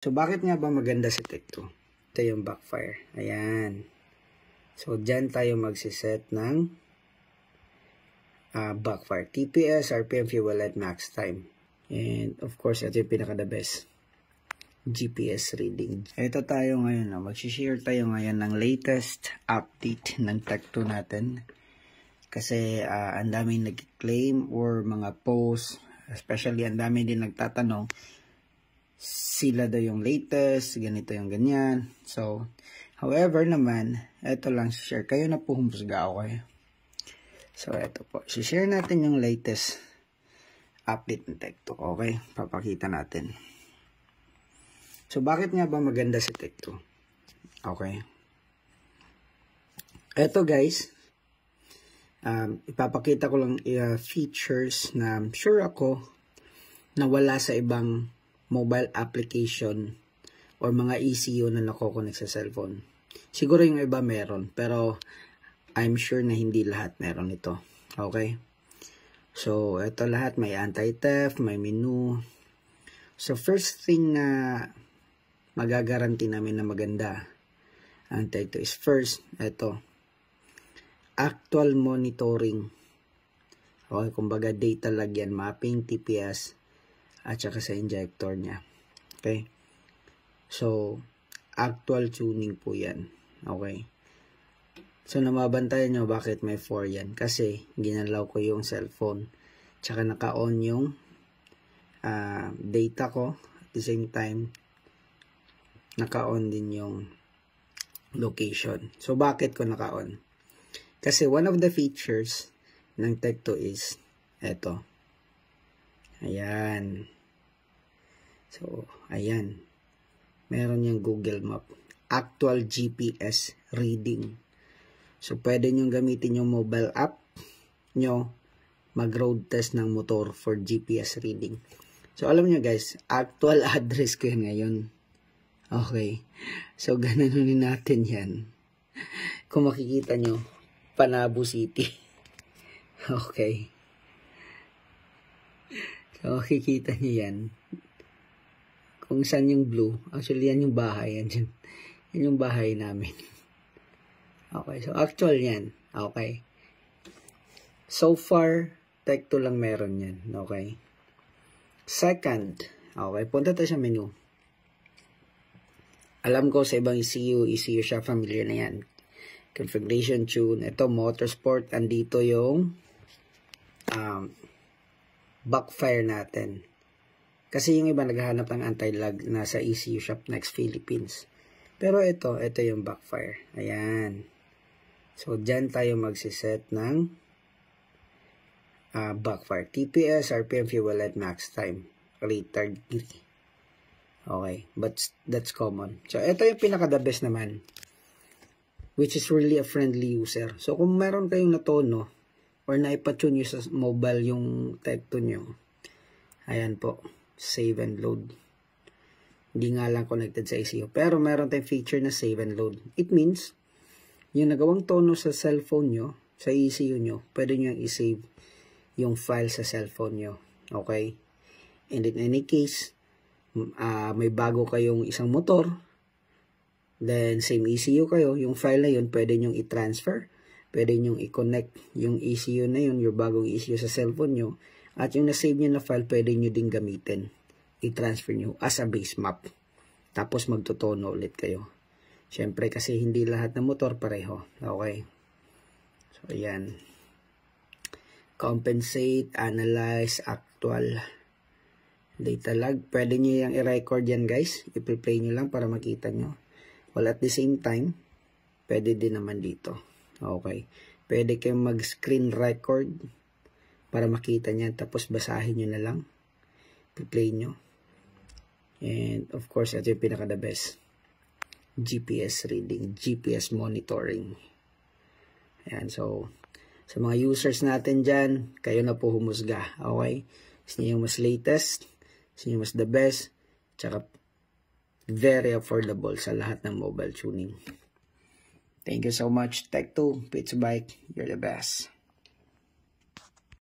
So, bakit nga ba maganda si Tech2? Ito yung backfire. Ayan. So, dyan tayo magsiset ng backfire. TPS, RPM, fuel light, max time. And, of course, ito yung pinaka-the best. GPS reading. Ito tayo ngayon. Mag-share tayo ngayon ng latest update ng Tech2 natin. Kasi, ang daming nag-claim or mga posts. Especially, ang daming din nagtatanong. Sila daw yung latest, ganito yung ganyan. So, however naman, ito lang share. Kayo na po humusga, okay? So, ito po. Share natin yung latest update ng Tech2, okay? Papakita natin. So, bakit nga ba maganda si Tech2? Okay. Ito guys, ipapakita ko lang features na sure ako na wala sa ibang mobile application or mga ECU na nakokonek sa cellphone. Siguro yung iba meron, pero I'm sure na hindi lahat meron ito. Okay? So, ito lahat may anti-theft, may menu. So, first thing na magagaranti namin na maganda ang Tech2 is first, ito, actual monitoring. Okay, kumbaga data lagyan, mapping, TPS, at saka sa injector niya. Okay? So, actual tuning po yan. Okay? So, namabantayan nyo bakit may 4 yan. Kasi, ginalaw ko yung cellphone. Tsaka naka-on yung data ko. At the same time, naka-on din yung location. So, bakit ko naka-on? Kasi, one of the features ng Tech2 is eto. Ayan. So, ayan. Meron yung Google Map. Actual GPS reading. So, pwede nyo gamitin yung mobile app nyo mag-road test ng motor for GPS reading. So, alam nyo guys, actual address ko yan ngayon. Okay. So, gananunin natin yan. Kung makikita nyo, Panabo City. Okay. So, makikita niyo yan. Kung saan yung blue. Actually, yan yung bahay. Yan yung bahay namin. Okay. So, actual yan. Okay. So far, Tech2 lang meron yan. Okay. Second. Okay. Punta tayo sa menu. Alam ko sa ibang ECU siya familiar na yan. Configuration tune. Ito, motorsport. Andito yung backfire natin. Kasi yung iba naghahanap ng anti-lag nasa ECU Shop Next Philippines. Pero ito yung backfire. Ayan. So, dyan tayo magsiset ng backfire. TPS, RPM, fuel light, max time. Retard degree. Okay. But that's common. So, ito yung pinaka-the best naman. Which is really a friendly user. So, kung meron kayong natono, or naipatune nyo sa mobile yung Tech2 nyo. Ayan po. Save and load. Hindi nga lang connected sa ECU. Pero meron tayong feature na save and load. It means, yung nagawang tono sa cellphone nyo, sa ECU nyo, pwede nyo i-save yung file sa cellphone nyo. Okay? And in any case, may bago kayong isang motor, then same ECU kayo, yung file na yun, pwede nyo i-transfer. Pwede nyo i-connect yung ECU na yun, yung bagong ECU sa cellphone nyo. At yung na-save nyo na file, pwede nyo din gamitin. I-transfer nyo as a base map. Tapos magtutono ulit kayo. Siyempre kasi hindi lahat ng motor pareho. Okay. So, ayan. Compensate, analyze, actual. Data log. Pwede nyo yung i-record yan guys. I-play nyo lang para makita nyo. Well, at the same time, pwede din naman dito. Okay. Pwede kayong mag-screen record para makita niya. Tapos basahin nyo na lang. Play nyo. And of course, ito yung pinaka-the best. GPS reading. GPS monitoring. Ayan. So, sa mga users natin dyan, kayo na po humusga. Okay. Gusto nyo yung mas latest. Gusto nyo mas the best. Tsaka very affordable sa lahat ng mobile tuning. Thank you so much, Tech2, Pizza Bike, you're the best.